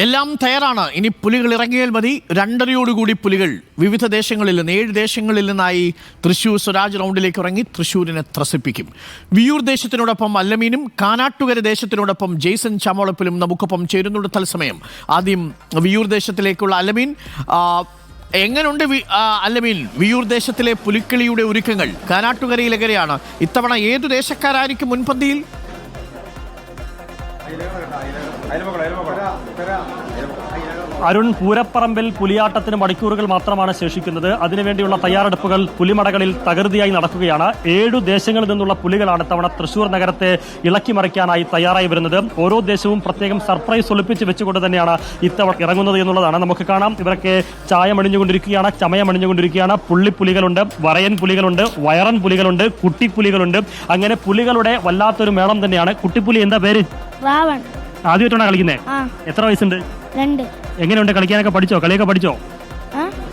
എല്ലാം തയ്യാറാണ്. ഇനി പുലികൾ ഇറങ്ങിയാൽ മതി. 2:30 പുലികൾ വിവിധ ദേശങ്ങളിൽ നിന്ന് 7 ദേശങ്ങളിൽ നിന്നായി തൃശ്ശൂർ സ്വരാജ് റൗണ്ടിലേക്ക് ഇറങ്ങി തൃശ്ശൂരിനെ ത്രസിപ്പിക്കും. വിയൂർ ദേശത്തിനോടൊപ്പം അല്ലമീനും കാനാട്ടുകര ദേശത്തിനോടൊപ്പം ജെയ്സൺ ചാമോളപ്പിലും നമുക്കൊപ്പം ചേരുന്നുണ്ട് തത്സമയം. ആദ്യം വിയൂർ ദേശത്തിലേക്കുള്ള അല്ലമീൻ, എങ്ങനെയുണ്ട് അല്ലമീൻ വിയൂർ ദേശത്തിലെ പുലിക്കളിയുടെ ഒരുക്കങ്ങൾ? കാനാട്ടുകരയിലെങ്ങനെയാണ് ഇത്തവണ? ഏതു ദേശക്കാരായിരിക്കും മുൻപന്തിയിൽ? അരുൺ, പൂരപ്പറമ്പിൽ പുലിയാട്ടത്തിന് മണിക്കൂറുകൾ മാത്രമാണ് ശേഷിക്കുന്നത്. അതിനുവേണ്ടിയുള്ള തയ്യാറെടുപ്പുകൾ പുലിമടകളിൽ തകൃതിയായി നടക്കുകയാണ്. 7 ദേശങ്ങളിൽ നിന്നുള്ള പുലികളാണ് ഇത്തവണ തൃശ്ശൂർ നഗരത്തെ ഇളക്കിമറിക്കാനായി തയ്യാറായി വരുന്നത്. ഓരോ ദേശവും പ്രത്യേകം സർപ്രൈസ് ഒളിപ്പിച്ച് വെച്ചുകൊണ്ട് തന്നെയാണ് ഇത്തവണ ഇറങ്ങുന്നത് എന്നുള്ളതാണ്. നമുക്ക് കാണാം, ഇവരൊക്കെ ചായമണിഞ്ഞുകൊണ്ടിരിക്കുകയാണ്, ചമയമണിഞ്ഞുകൊണ്ടിരിക്കുകയാണ്. പുള്ളിപ്പുലികളുണ്ട്, വരയൻ പുലികളുണ്ട്, വയറൻ പുലികളുണ്ട്, കുട്ടിപ്പുലികളുണ്ട്. അങ്ങനെ പുലികളുടെ വല്ലാത്തൊരു മേളം തന്നെയാണ്. കുട്ടിപ്പുലി എന്താ പേര്? രാവൺ. ആദ്യമായിട്ടാണ് കളിക്കുന്നത്? എത്ര വയസ്സുണ്ട്? 2. എങ്ങനെയുണ്ട്? കളിക്കാനൊക്കെ പഠിച്ചോ? കളിയൊക്കെ പഠിച്ചോ?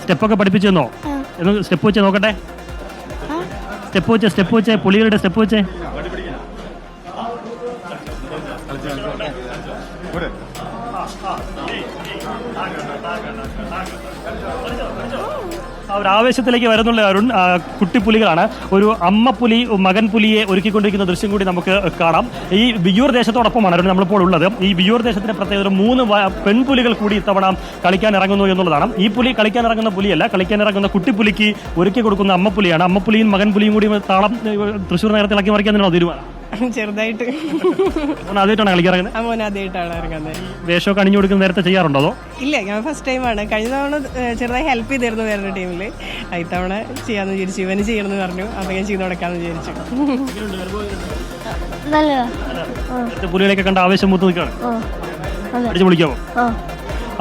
സ്റ്റെപ്പൊക്കെ പഠിപ്പിച്ചു തന്നോ? സ്റ്റെപ്പ് വെച്ച് നോക്കട്ടെ. സ്റ്റെപ്പ് വെച്ചേ പുലികളുടെ സ്റ്റെപ്പ് വെച്ചേ. ഒരു ആവേശത്തിലേക്ക് വരുന്നുള്ള അരുൺ, കുട്ടിപ്പുലികളാണ്. ഒരു അമ്മ പുലി മകൻ പുലിയെ ഒരുക്കിക്കൊണ്ടിരിക്കുന്ന ദൃശ്യം കൂടി നമുക്ക് കാണാം. ഈ വിയൂർ ദേശത്തോടൊപ്പമാണ് അരുൺ നമ്മളിപ്പോൾ ഉള്ളത്. ഈ വിയൂർ ദേശത്തിന്റെ പ്രത്യേകത 3 പെൺപുലികൾ കൂടി ഇത്തവണ കളിക്കാൻ ഇറങ്ങുന്നു എന്നുള്ളതാണ്. ഈ പുലി കളിക്കാൻ ഇറങ്ങുന്ന പുലിയല്ല, കളിക്കാൻ ഇറങ്ങുന്ന കുട്ടിപ്പുലിക്ക് ഒരുക്കി കൊടുക്കുന്ന അമ്മപ്പുലിയാണ്. അമ്മപ്പുലിയും മകൻ പുലിയും കൂടി താളം തൃശ്ശൂർ നഗരത്തിൽ ഇളക്കി മറിക്കാൻ തീരുമാനം. ചെറുതായിട്ട് ആദ്യമായിട്ടാണ് കളിക്കാറുള്ളത്? ആദ്യമായിട്ടാണ് ഇറങ്ങുന്നത്. വേഷമൊക്കെ അണിഞ്ഞു കൊടുക്കുന്ന നേരത്തെ ചെയ്യാറുണ്ടോ? അതോ? ഇല്ല, ഞാൻ ഫസ്റ്റ് ടൈമാണ്. കഴിഞ്ഞ തവണ ചെറുതായി ഹെൽപ്പ് ചെയ്തിരുന്നു വേറൊരു ടീമിൽ. ഇത്തവണ ചെയ്യാന്ന് വിചാരിച്ചു. ഇവന് ചെയ്യണമെന്ന് പറഞ്ഞു, അപ്പൊ ഞാൻ ചെയ്ത് കൊടുക്കാന്ന് വിചാരിച്ചു. പുലികളെയൊക്കെ കണ്ട ആവേശം മൂത്ത് നിൽക്കുകയാണ്. അടിച്ചു വിളിക്കാമോ?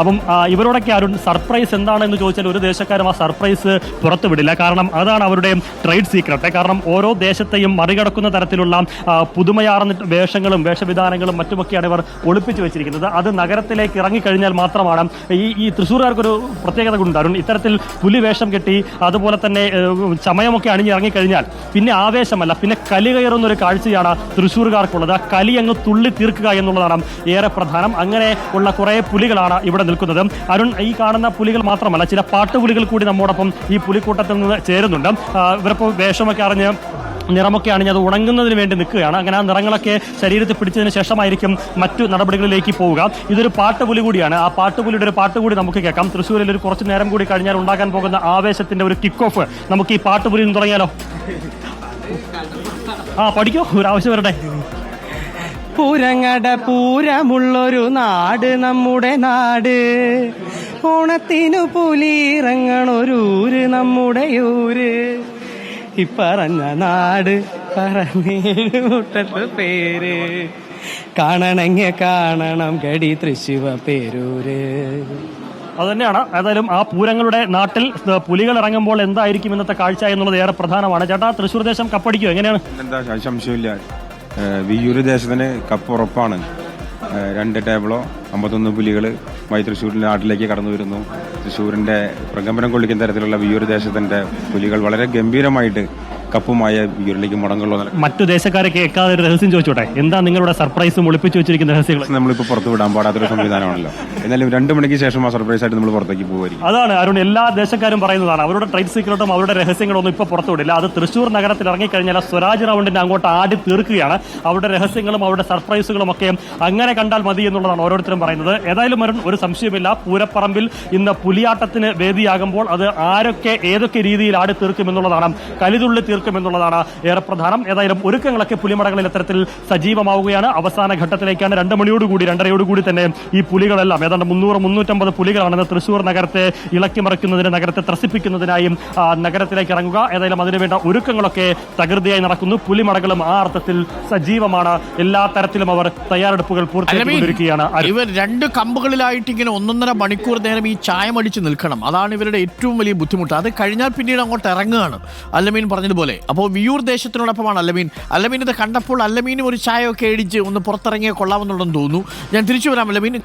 അപ്പം ഇവരോടൊക്കെ അരുൺ, സർപ്രൈസ് എന്താണെന്ന് ചോദിച്ചാൽ ഒരു ദേശക്കാരും ആ സർപ്രൈസ് പുറത്തുവിടില്ല. കാരണം അതാണ് അവരുടെ ട്രേഡ് സീക്രട്ട്. കാരണം ഓരോ ദേശത്തെയും മറികടക്കുന്ന തരത്തിലുള്ള പുതുമയാർന്ന വേഷങ്ങളും വേഷവിധാനങ്ങളും മറ്റുമൊക്കെയാണ് ഇവർ ഒളിപ്പിച്ചു വെച്ചിരിക്കുന്നത്. അത് നഗരത്തിലേക്ക് ഇറങ്ങിക്കഴിഞ്ഞാൽ മാത്രമാണ് ഈ തൃശ്ശൂർകാർക്കൊരു പ്രത്യേകത കൊണ്ട് അരുൺ. ഇത്തരത്തിൽ പുലി വേഷം കെട്ടി അതുപോലെ തന്നെ ചമയമൊക്കെ അണിഞ്ഞിറങ്ങിക്കഴിഞ്ഞാൽ പിന്നെ ആവേശമല്ല, പിന്നെ കലി കയറുന്നൊരു കാഴ്ചയാണ് തൃശ്ശൂർകാർക്കുള്ളത്. ആ കലി അങ്ങ് തുള്ളി തീർക്കുക എന്നുള്ളതാണ് ഏറെ പ്രധാനം. അങ്ങനെ ഉള്ള കുറേ പുലികളാണ് ഇവിടെ നിൽക്കുന്നത്. അരുൺ, ഈ കാണുന്ന പുലികൾ മാത്രമല്ല, ചില പാട്ടുപുലികൾ കൂടി നമ്മോടൊപ്പം ഈ പുലിക്കൂട്ടത്തിൽ നിന്ന് ചേരുന്നുണ്ട്. ഇവരിപ്പോൾ വേഷമൊക്കെ അറിഞ്ഞ് നിറമൊക്കെ അണിഞ്ഞ് അത് ഉണങ്ങുന്നതിന് വേണ്ടി നിൽക്കുകയാണ്. അങ്ങനെ ആ നിറങ്ങളൊക്കെ ശരീരത്തിൽ പിടിച്ചതിന് ശേഷമായിരിക്കും മറ്റു നടപടികളിലേക്ക് പോവുക. ഇതൊരു പാട്ടുപുലി കൂടിയാണ്. ആ പാട്ടുപുലിയുടെ ഒരു പാട്ട് കൂടി നമുക്ക് കേൾക്കാം. തൃശ്ശൂരിൽ ഒരു കുറച്ച് നേരം കൂടി കഴിഞ്ഞാൽ ഉണ്ടാകാൻ പോകുന്ന ആവേശത്തിന്റെ ഒരു കിക്ക് ഓഫ് നമുക്ക് ഈ പാട്ടുപുലിയിൽ നിന്ന് തുടങ്ങിയാലോ? പഠിക്കോ, ഒരു ആവശ്യം വരട്ടെ. പൂരങ്ങട പൂരമുള്ളൊരു നാട് നമ്മുടെ നാട്, ഓണത്തിനു പുലിയിറങ്ങണൊരൂര് നമ്മുടെ ഊര്, ഇപ്പറഞ്ഞ നാട് പറഞ്ഞേഴ് മുട്ടത്ത് പേര്, കാണണമെങ്കിൽ കാണണം ഗടി തൃശ്ശൂർ പേരൂര്. അതുതന്നെയാണ്. ഏതായാലും ആ പൂരങ്ങളുടെ നാട്ടിൽ പുലികൾ ഇറങ്ങുമ്പോൾ എന്തായിരിക്കും ഇന്നത്തെ കാഴ്ച എന്നുള്ളത് ഏറെ പ്രധാനമാണ്. ചേട്ടാ, തൃശ്ശൂർ ദേശം കപ്പടിക്കുമോ? എങ്ങനെയാണ്? എന്താ സംശയമില്ല, വിയൂർ ദേശത്തിന് കപ്പ് ഉറപ്പാണ്. 2 ടേബിളോ 51 പുലികൾ തൃശ്ശൂരിന്റെ നാട്ടിലേക്ക് കടന്നു വരുന്നു. തൃശ്ശൂരിന്റെ പ്രകമ്പനം കൊള്ളിക്കുന്ന തരത്തിലുള്ള വിയൂർ ദേശത്തിന്റെ പുലികൾ വളരെ ഗംഭീരമായിട്ട് കപ്പുമായ വിയൂരിലേക്ക് മടങ്ങുള്ളൂ. മറ്റു ദേശക്കാരെ കേൾക്കാതെ ഒരു രഹസ്യം ചോദിച്ചോട്ടെ, എന്താ നിങ്ങളുടെ സർപ്രൈസ് ഒളിപ്പിച്ചു വെച്ചിരിക്കുന്ന രഹസ്യങ്ങൾ? നമ്മളിപ്പോൾ പുറത്തു വിടാൻ പാടാത്തൊരു സംവിധാനമാണല്ലോ. എന്നാലും 2 മണിക്ക് ശേഷം ആ സർപ്രൈസ് ആയിട്ട് നമ്മൾ പുറത്തേക്ക് പോകുമായിരിക്കും. അതാണ് അരുൺ, എല്ലാ ദേശക്കാരും പറയുന്നതാണ്. അവരുടെ ട്രേഡ് സീക്രട്ടും അവരുടെ രഹസ്യങ്ങളൊന്നും ഇപ്പോൾ പുറത്തുവിടില്ല. അത് തൃശ്ശൂർ നഗരത്തിൽ ഇറങ്ങിക്കഴിഞ്ഞാൽ സ്വരാജ് റൗണ്ടിന്റെ അങ്ങോട്ട് ആടി തീർക്കുകയാണ്. അവരുടെ രഹസ്യങ്ങളും അവരുടെ സർപ്രൈസുകളും ഒക്കെ അങ്ങനെ കണ്ടാൽ മതി എന്നുള്ളതാണ് ഓരോരുത്തരും പറയുന്നത്. ഏതായാലും അരുൺ, ഒരു സംശയമില്ല, പൂരപ്പറമ്പിൽ ഇന്ന് പുലിയാട്ടത്തിന് വേദിയാകുമ്പോൾ അത് ആരൊക്കെ ഏതൊക്കെ രീതിയിൽ ആടി തീർക്കുമെന്നുള്ളതാണ്, കലിതുള്ളി എന്നുള്ളതാണ് ഏറെ പ്രധാനം. ഏതായാലും ഒരുക്കങ്ങളൊക്കെ പുലിമടകളിൽ ഇത്തരത്തിൽ സജീവമാവുകയാണ്. അവസാന ഘട്ടത്തിലേക്കാണ്. 2 മണിയോടുകൂടി 2:30 തന്നെ ഈ പുലികളെല്ലാം ഏതാണ്ട് 300-350 പുലികളാണ് തൃശ്ശൂർ നഗരത്തെ ഇളക്കിമറിക്കുന്നതിന്, നഗരത്തെ ത്രസിപ്പിക്കുന്നതിനായും നഗരത്തിലേക്ക് ഇറങ്ങുക. ഏതായാലും അതിനുവേണ്ട ഒരുക്കങ്ങളൊക്കെ തകൃതിയായി നടക്കുന്നു. പുലിമടകളും ആ അർത്ഥത്തിൽ സജീവമാണ്. എല്ലാ തരത്തിലും അവർ തയ്യാറെടുപ്പുകൾ പൂർത്തിയാക്കിക്കൊണ്ടിരിക്കുകയാണ്. ഇവർ 2 കമ്പുകളിലായിട്ട് ഇങ്ങനെ 1.5 മണിക്കൂർ നേരം ഈ ചായമടിച്ച് നിൽക്കണം. അതാണ് ഇവരുടെ ഏറ്റവും വലിയ ബുദ്ധിമുട്ട്. അത് കഴിഞ്ഞാൽ പിന്നീട് അങ്ങോട്ട് ഇറങ്ങുകയാണ്. അല്ലമീൻ പറഞ്ഞതുപോലെ. അപ്പോൾ വിയൂർ ദേശത്തിനോടൊപ്പമാണ് അല്ലമീൻ ഇത് കണ്ടപ്പോൾ അല്ലമീനും ഒരു ചായ ഒക്കെ അടിച്ച് ഒന്ന് പുറത്തിറങ്ങിയാൽ കൊള്ളാമെന്നുള്ളതെന്ന് തോന്നുന്നു. ഞാൻ തിരിച്ചു വരാം അല്ലമീൻ.